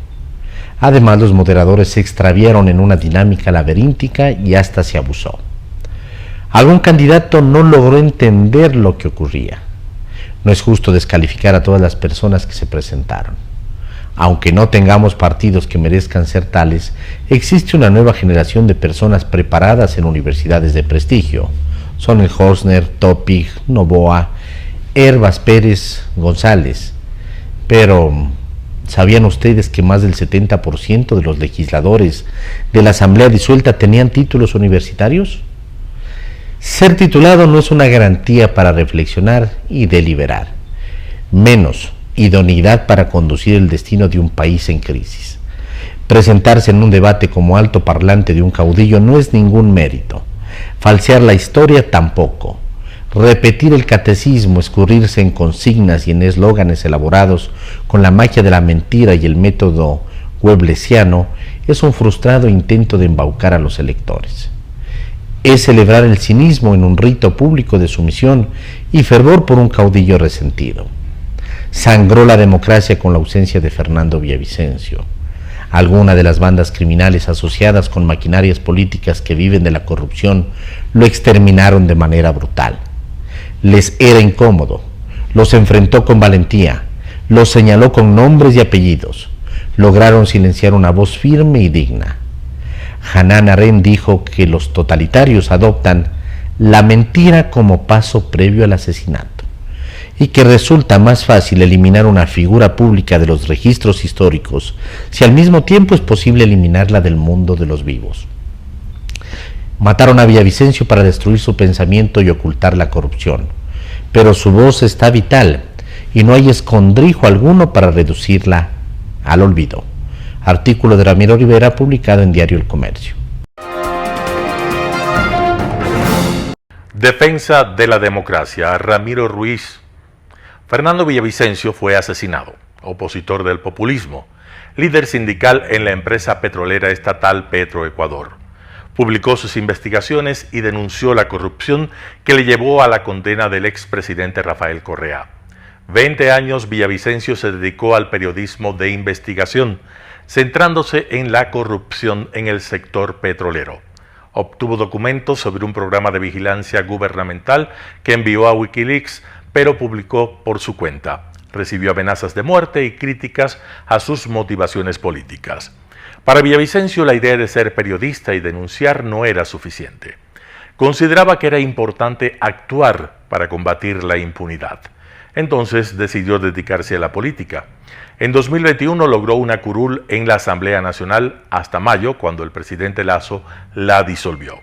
Además, los moderadores se extraviaron en una dinámica laberíntica y hasta se abusó. Algún candidato no logró entender lo que ocurría. No es justo descalificar a todas las personas que se presentaron. Aunque no tengamos partidos que merezcan ser tales, existe una nueva generación de personas preparadas en universidades de prestigio. Son el Horstner, Topig, Novoa, Herbas Pérez, González. Pero ¿sabían ustedes que más del 70% de los legisladores de la Asamblea disuelta tenían títulos universitarios? Ser titulado no es una garantía para reflexionar y deliberar, menos idoneidad para conducir el destino de un país en crisis. Presentarse en un debate como alto parlante de un caudillo no es ningún mérito. Falsear la historia tampoco. Repetir el catecismo, escurrirse en consignas y en eslóganes elaborados con la magia de la mentira y el método goebbelsiano es un frustrado intento de embaucar a los electores. Es celebrar el cinismo en un rito público de sumisión y fervor por un caudillo resentido. Sangró la democracia con la ausencia de Fernando Villavicencio. Algunas de las bandas criminales asociadas con maquinarias políticas que viven de la corrupción lo exterminaron de manera brutal. Les era incómodo, los enfrentó con valentía, los señaló con nombres y apellidos. Lograron silenciar una voz firme y digna. Hannah Arendt dijo que los totalitarios adoptan la mentira como paso previo al asesinato y que resulta más fácil eliminar una figura pública de los registros históricos si al mismo tiempo es posible eliminarla del mundo de los vivos. Mataron a Villavicencio para destruir su pensamiento y ocultar la corrupción, pero su voz está vital y no hay escondrijo alguno para reducirla al olvido. Artículo de Ramiro Rivera publicado en Diario El Comercio. Defensa de la democracia. Ramiro Ruiz. Fernando Villavicencio fue asesinado, opositor del populismo, líder sindical en la empresa petrolera estatal Petroecuador. Publicó sus investigaciones y denunció la corrupción que le llevó a la condena del expresidente Rafael Correa. 20 años Villavicencio se dedicó al periodismo de investigación, centrándose en la corrupción en el sector petrolero. Obtuvo documentos sobre un programa de vigilancia gubernamental que envió a Wikileaks, pero publicó por su cuenta. Recibió amenazas de muerte y críticas a sus motivaciones políticas. Para Villavicencio, la idea de ser periodista y denunciar no era suficiente. Consideraba que era importante actuar para combatir la impunidad. Entonces decidió dedicarse a la política. En 2021 logró una curul en la Asamblea Nacional hasta mayo, cuando el presidente Lasso la disolvió.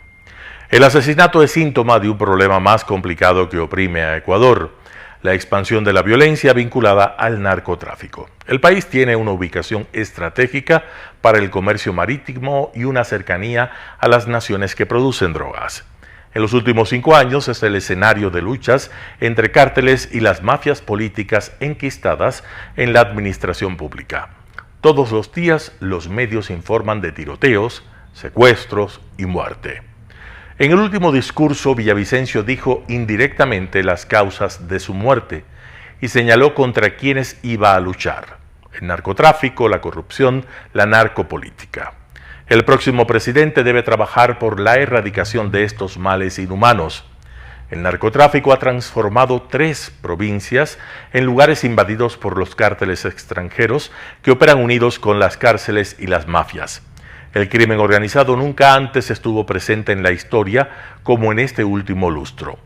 El asesinato es síntoma de un problema más complicado que oprime a Ecuador: la expansión de la violencia vinculada al narcotráfico. El país tiene una ubicación estratégica para el comercio marítimo y una cercanía a las naciones que producen drogas. En los últimos 5 años es el escenario de luchas entre cárteles y las mafias políticas enquistadas en la administración pública. Todos los días los medios informan de tiroteos, secuestros y muerte. En el último discurso, Villavicencio dijo indirectamente las causas de su muerte y señaló contra quienes iba a luchar: el narcotráfico, la corrupción, la narcopolítica. El próximo presidente debe trabajar por la erradicación de estos males inhumanos. El narcotráfico ha transformado 3 provincias en lugares invadidos por los cárteles extranjeros que operan unidos con las cárceles y las mafias. El crimen organizado nunca antes estuvo presente en la historia como en este último lustro.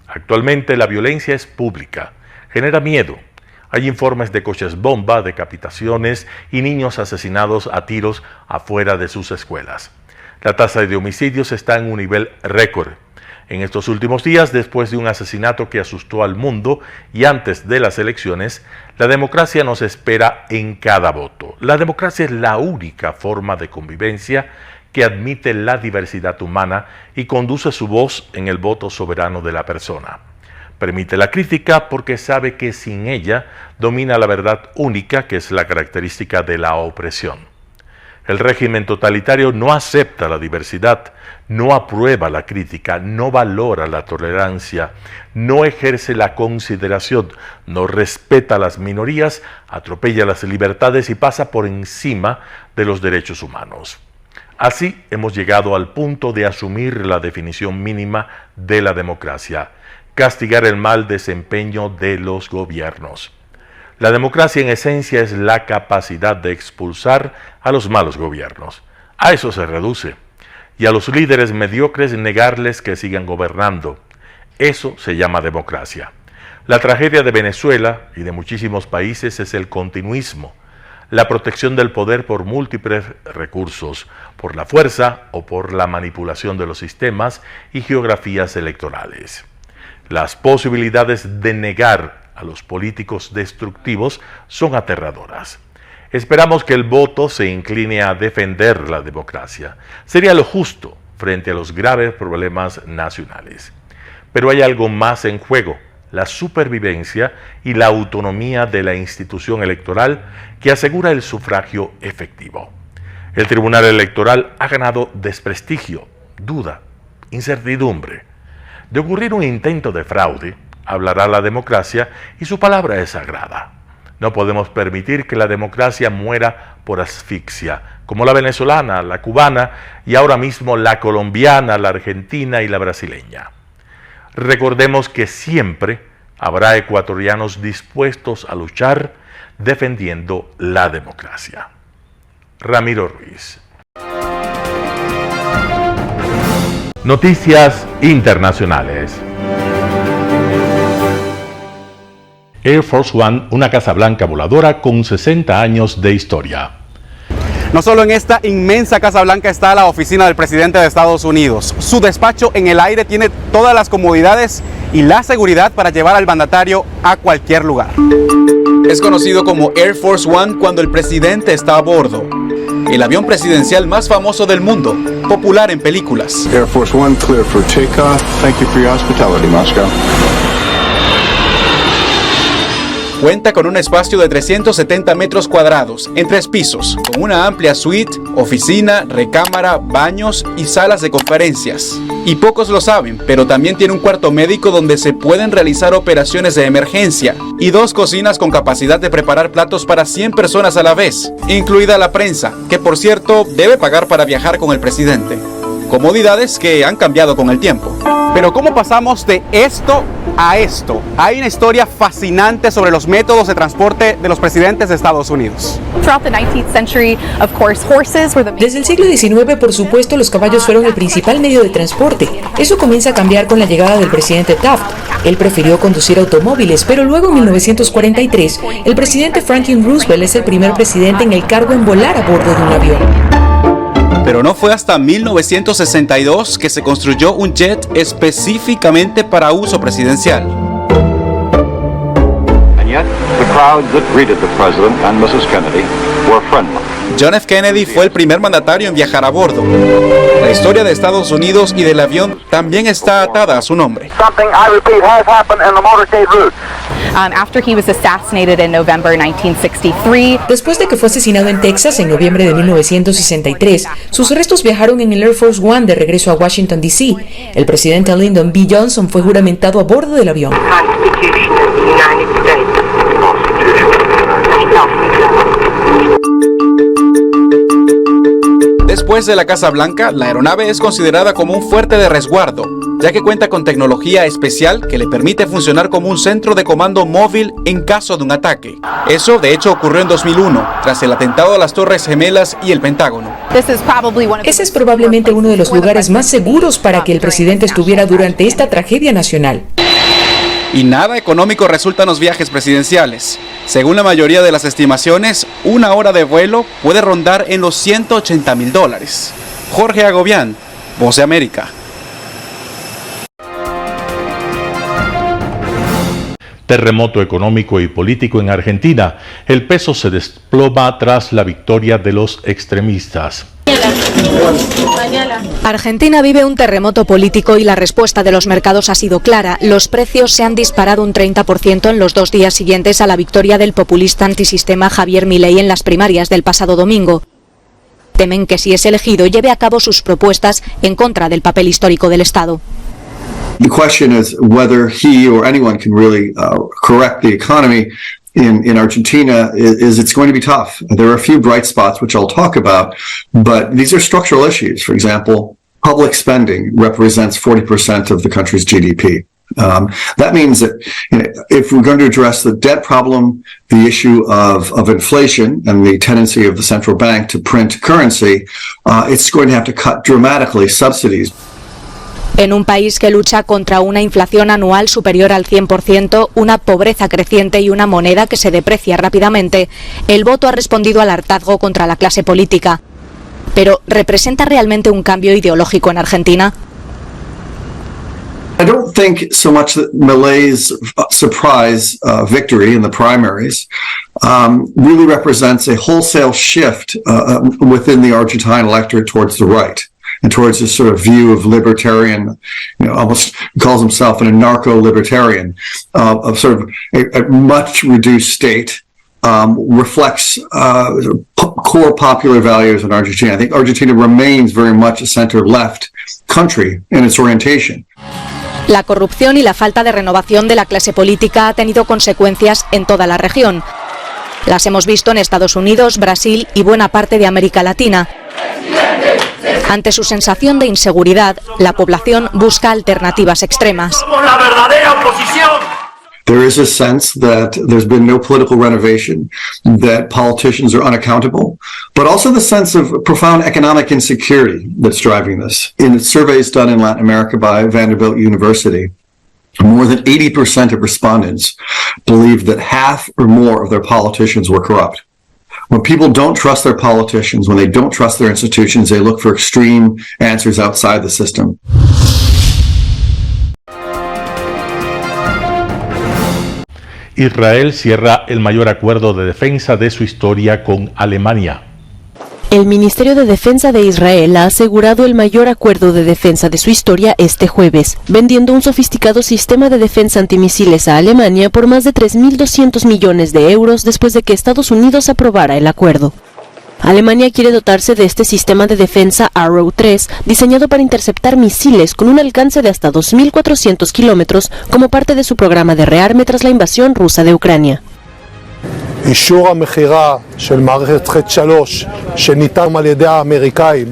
Actualmente la violencia es pública, genera miedo. Hay informes de coches bomba, decapitaciones y niños asesinados a tiros afuera de sus escuelas. La tasa de homicidios está en un nivel récord. En estos últimos días, después de un asesinato que asustó al mundo y antes de las elecciones, la democracia nos espera en cada voto. La democracia es la única forma de convivencia que admite la diversidad humana y conduce su voz en el voto soberano de la persona. Permite la crítica porque sabe que sin ella domina la verdad única, que es la característica de la opresión. El régimen totalitario no acepta la diversidad, no aprueba la crítica, no valora la tolerancia, no ejerce la consideración, no respeta a las minorías, atropella las libertades y pasa por encima de los derechos humanos. Así hemos llegado al punto de asumir la definición mínima de la democracia: castigar el mal desempeño de los gobiernos. La democracia en esencia es la capacidad de expulsar a los malos gobiernos. A eso se reduce. Y a los líderes mediocres negarles que sigan gobernando. Eso se llama democracia. La tragedia de Venezuela y de muchísimos países es el continuismo, la protección del poder por múltiples recursos, por la fuerza o por la manipulación de los sistemas y geografías electorales. Las posibilidades de negar a los políticos destructivos son aterradoras. Esperamos que el voto se incline a defender la democracia. Sería lo justo frente a los graves problemas nacionales. Pero hay algo más en juego: la supervivencia y la autonomía de la institución electoral que asegura el sufragio efectivo. El Tribunal Electoral ha ganado desprestigio, duda, incertidumbre. De ocurrir un intento de fraude, hablará la democracia y su palabra es sagrada. No podemos permitir que la democracia muera por asfixia, como la venezolana, la cubana y ahora mismo la colombiana, la argentina y la brasileña. Recordemos que siempre habrá ecuatorianos dispuestos a luchar defendiendo la democracia. Ramiro Ruiz. Noticias internacionales. Air Force One, una Casa Blanca voladora con 60 años de historia. No solo en esta inmensa Casa Blanca está la oficina del presidente de Estados Unidos. Su despacho en el aire tiene todas las comodidades y la seguridad para llevar al mandatario a cualquier lugar. Es conocido como Air Force One cuando el presidente está a bordo. El avión presidencial más famoso del mundo, popular en películas. Air Force One, clear for takeoff. Thank you for your hospitality, Moscow. Cuenta con un espacio de 370 metros cuadrados en 3 pisos, con una amplia suite, oficina, recámara, baños y salas de conferencias. Y pocos lo saben, pero también tiene un cuarto médico donde se pueden realizar operaciones de emergencia y 2 cocinas con capacidad de preparar platos para 100 personas a la vez, incluida la prensa, que por cierto debe pagar para viajar con el presidente. Comodidades que han cambiado con el tiempo. Pero ¿cómo pasamos de esto a esto? Hay una historia fascinante sobre los métodos de transporte de los presidentes de Estados Unidos. Desde el siglo XIX, por supuesto, los caballos fueron el principal medio de transporte. Eso comienza a cambiar con la llegada del presidente Taft. Él prefirió conducir automóviles, pero luego en 1943, el presidente Franklin Roosevelt es el primer presidente en el cargo en volar a bordo de un avión. Pero no fue hasta 1962 que se construyó un jet específicamente para uso presidencial. John F. Kennedy fue el primer mandatario en viajar a bordo. La historia de Estados Unidos y del avión también está atada a su nombre. Después de que fue asesinado en Texas en noviembre de 1963, sus restos viajaron en el Air Force One de regreso a Washington, D.C. El presidente Lyndon B. Johnson fue juramentado a bordo del avión. Después de la Casa Blanca, la aeronave es considerada como un fuerte de resguardo, ya que cuenta con tecnología especial que le permite funcionar como un centro de comando móvil en caso de un ataque. Eso, de hecho, ocurrió en 2001, tras el atentado a las Torres Gemelas y el Pentágono. Ese es probablemente uno de los lugares más seguros para que el presidente estuviera durante esta tragedia nacional. Y nada económico resultan los viajes presidenciales. Según la mayoría de las estimaciones, una hora de vuelo puede rondar en los $180,000. Jorge Agobián, Voz de América. Terremoto económico y político en Argentina. El peso se desploma tras la victoria de los extremistas. Argentina vive un terremoto político y la respuesta de los mercados ha sido clara. Los precios se han disparado un 30% en los 2 días siguientes a la victoria del populista antisistema Javier Milei en las primarias del pasado domingo. Temen que si es elegido lleve a cabo sus propuestas en contra del papel histórico del Estado. The question is whether he or anyone can really correct the economy in Argentina. Is it's going to be tough. There are a few bright spots which I'll talk about, but these are structural issues. For example, public spending represents 40% of the country's GDP. That means that if we're going to address the debt problem, the issue of inflation and the tendency of the central bank to print currency, it's going to have to cut dramatically subsidies. En un país que lucha contra una inflación anual superior al 100%, una pobreza creciente y una moneda que se deprecia rápidamente, el voto ha respondido al hartazgo contra la clase política. Pero, ¿representa realmente un cambio ideológico en Argentina? I don't think so much that Milei's surprise victory in the primaries really represents a wholesale shift within the Argentine electorate towards the right. And towards this sort of view of libertarian, almost calls himself an anarcho-libertarian, of sort of a much reduced state, reflects core popular values in Argentina. I think Argentina remains very much a center-left country in its orientation. La corrupción y la falta de renovación de la clase política ha tenido consecuencias en toda la región. Las hemos visto en Estados Unidos, Brasil y buena parte de América Latina. Ante su sensación de inseguridad, la población busca alternativas extremas. ¡Somos la verdadera oposición! There is a sense that there's been no political renovation, that politicians are unaccountable, but also the sense of profound economic insecurity that's driving this. In surveys done in Latin America by Vanderbilt University, more than 80% of respondents believe that half or more of their politicians were corrupt. When people don't trust their politicians, when they don't trust their institutions, they look for extreme answers outside the system. Israel cierra el mayor acuerdo de defensa de su historia con Alemania. El Ministerio de Defensa de Israel ha asegurado el mayor acuerdo de defensa de su historia este jueves, vendiendo un sofisticado sistema de defensa antimisiles a Alemania por más de 3.200 millones de euros después de que Estados Unidos aprobara el acuerdo. Alemania quiere dotarse de este sistema de defensa Arrow 3, diseñado para interceptar misiles con un alcance de hasta 2.400 kilómetros como parte de su programa de rearme tras la invasión rusa de Ucrania. אישור המכירה של מערכת חץ 3 שניתן על ידי האמריקאים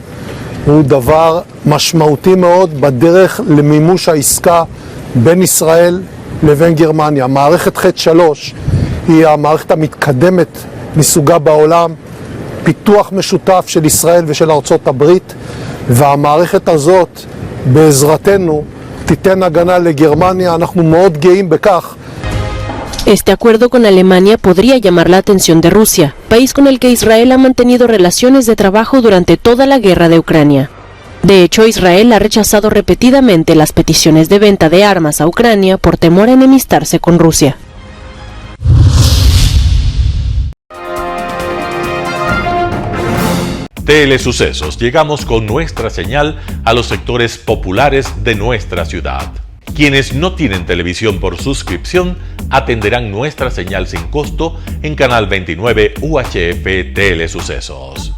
הוא דבר משמעותי מאוד בדרך למימוש העסקה בין ישראל לבין גרמניה. מערכת חץ 3 היא המערכת המתקדמת מסוגה בעולם, פיתוח משותף של ישראל ושל ארצות הברית, והמערכת הזאת בעזרתנו תיתן הגנה לגרמניה. אנחנו מאוד גאים בכך. Este acuerdo con Alemania podría llamar la atención de Rusia, país con el que Israel ha mantenido relaciones de trabajo durante toda la guerra de Ucrania. De hecho, Israel ha rechazado repetidamente las peticiones de venta de armas a Ucrania por temor a enemistarse con Rusia. Telesucesos, llegamos con nuestra señal a los sectores populares de nuestra ciudad. Quienes no tienen televisión por suscripción atenderán nuestra señal sin costo en Canal 29 UHF Telesucesos.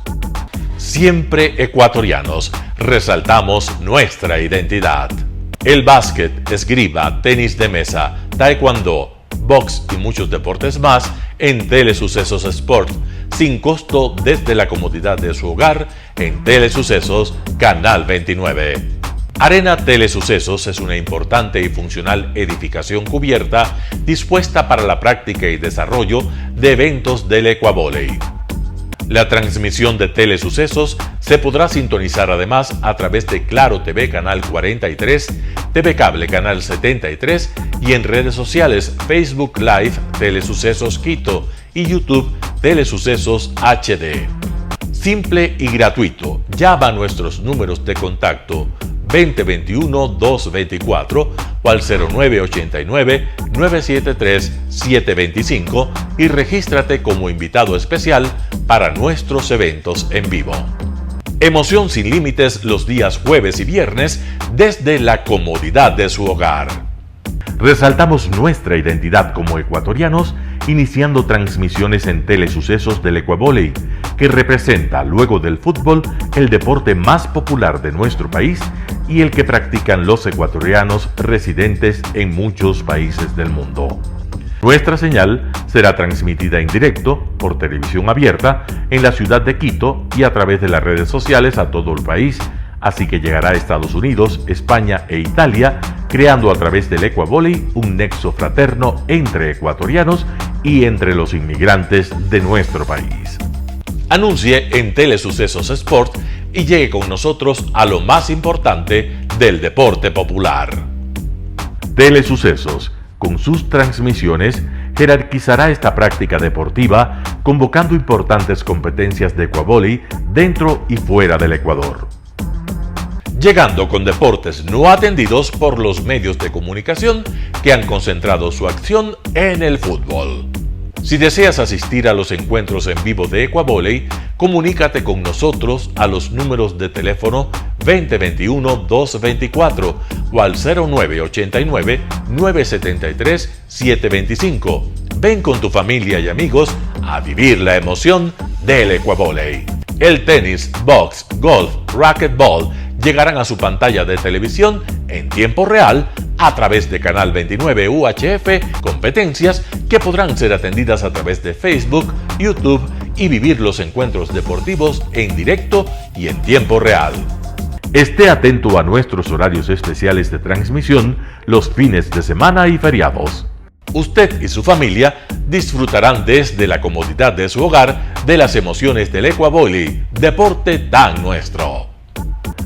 Siempre ecuatorianos, resaltamos nuestra identidad. El básquet, esgrima, tenis de mesa, taekwondo, box y muchos deportes más en Telesucesos Sport, sin costo desde la comodidad de su hogar en Telesucesos Canal 29. Arena Telesucesos es una importante y funcional edificación cubierta dispuesta para la práctica y desarrollo de eventos del Ecuavóley. La transmisión de Telesucesos se podrá sintonizar además a través de Claro TV Canal 43, TV Cable Canal 73 y en redes sociales Facebook Live Telesucesos Quito y YouTube Telesucesos HD. Simple y gratuito. Llama a nuestros números de contacto 2021-224 o al 0989-973-725 y regístrate como invitado especial para nuestros eventos en vivo. Emoción sin límites los días jueves y viernes desde la comodidad de su hogar. Resaltamos nuestra identidad como ecuatorianos iniciando transmisiones en Telesucesos del Ecuavóley, que representa, luego del fútbol, el deporte más popular de nuestro país y el que practican los ecuatorianos residentes en muchos países del mundo. Nuestra señal será transmitida en directo por televisión abierta en la ciudad de Quito y a través de las redes sociales a todo el país, así que llegará a Estados Unidos, España e Italia, creando a través del Ecuavóley un nexo fraterno entre ecuatorianos y entre los inmigrantes de nuestro país. Anuncie en Telesucesos Sport y llegue con nosotros a lo más importante del deporte popular. Telesucesos, con sus transmisiones, jerarquizará esta práctica deportiva, convocando importantes competencias de Ecuavóley dentro y fuera del Ecuador. Llegando con deportes no atendidos por los medios de comunicación que han concentrado su acción en el fútbol. Si deseas asistir a los encuentros en vivo de Ecuavóley, comunícate con nosotros a los números de teléfono 2021-224 o al 0989-973-725. Ven con tu familia y amigos a vivir la emoción del Ecuavóley. El tenis, box, golf, racquetball llegarán a su pantalla de televisión en tiempo real a través de Canal 29 UHF, competencias que podrán ser atendidas a través de Facebook, YouTube y vivir los encuentros deportivos en directo y en tiempo real. Esté atento a nuestros horarios especiales de transmisión los fines de semana y feriados. Usted y su familia disfrutarán desde la comodidad de su hogar de las emociones del Ecuavóley, deporte tan nuestro.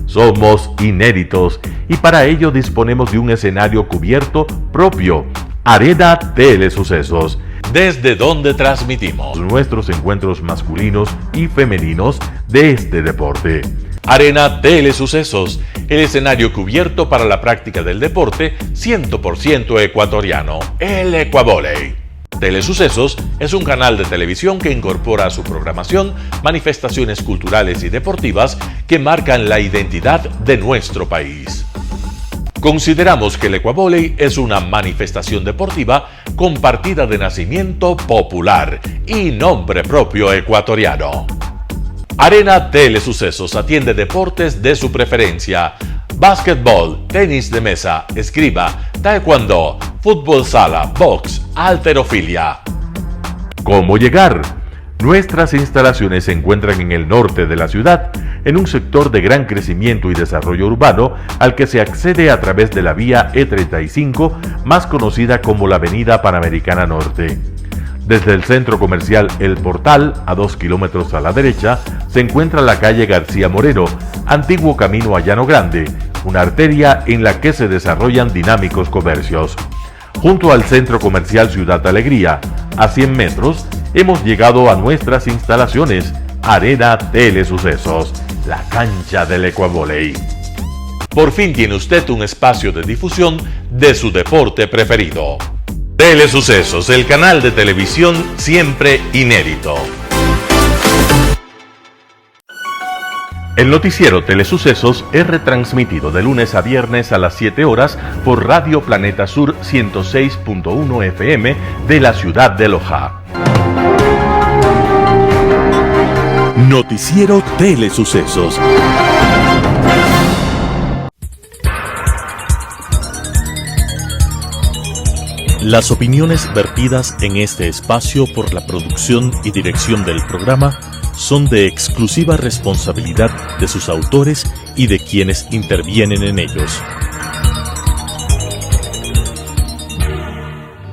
Somos inéditos y para ello disponemos de un escenario cubierto propio, Arena Telesucesos, desde donde transmitimos nuestros encuentros masculinos y femeninos de este deporte. Arena Telesucesos, el escenario cubierto para la práctica del deporte 100% ecuatoriano, el Ecuavóley. Telesucesos es un canal de televisión que incorpora a su programación manifestaciones culturales y deportivas que marcan la identidad de nuestro país. Consideramos que el Ecuavóley es una manifestación deportiva con partida de nacimiento popular y nombre propio ecuatoriano. Arena Telesucesos atiende deportes de su preferencia: básquetbol, tenis de mesa, esgrima, taekwondo, fútbol sala, box, halterofilia. ¿Cómo llegar? Nuestras instalaciones se encuentran en el norte de la ciudad, en un sector de gran crecimiento y desarrollo urbano al que se accede a través de la vía E35, más conocida como la Avenida Panamericana Norte. Desde el centro comercial El Portal, a 2 kilómetros a la derecha, se encuentra la calle García Moreno, antiguo camino a Llano Grande, una arteria en la que se desarrollan dinámicos comercios. Junto al centro comercial Ciudad Alegría, a 100 metros, hemos llegado a nuestras instalaciones, Arena Telesucesos, la cancha del Ecuavóley. Por fin tiene usted un espacio de difusión de su deporte preferido. Telesucesos, el canal de televisión siempre inédito. El noticiero Telesucesos es retransmitido de lunes a viernes a las 7 horas por Radio Planeta Sur 106.1 FM de la ciudad de Loja. Noticiero Telesucesos. Las opiniones vertidas en este espacio por la producción y dirección del programa son de exclusiva responsabilidad de sus autores y de quienes intervienen en ellos.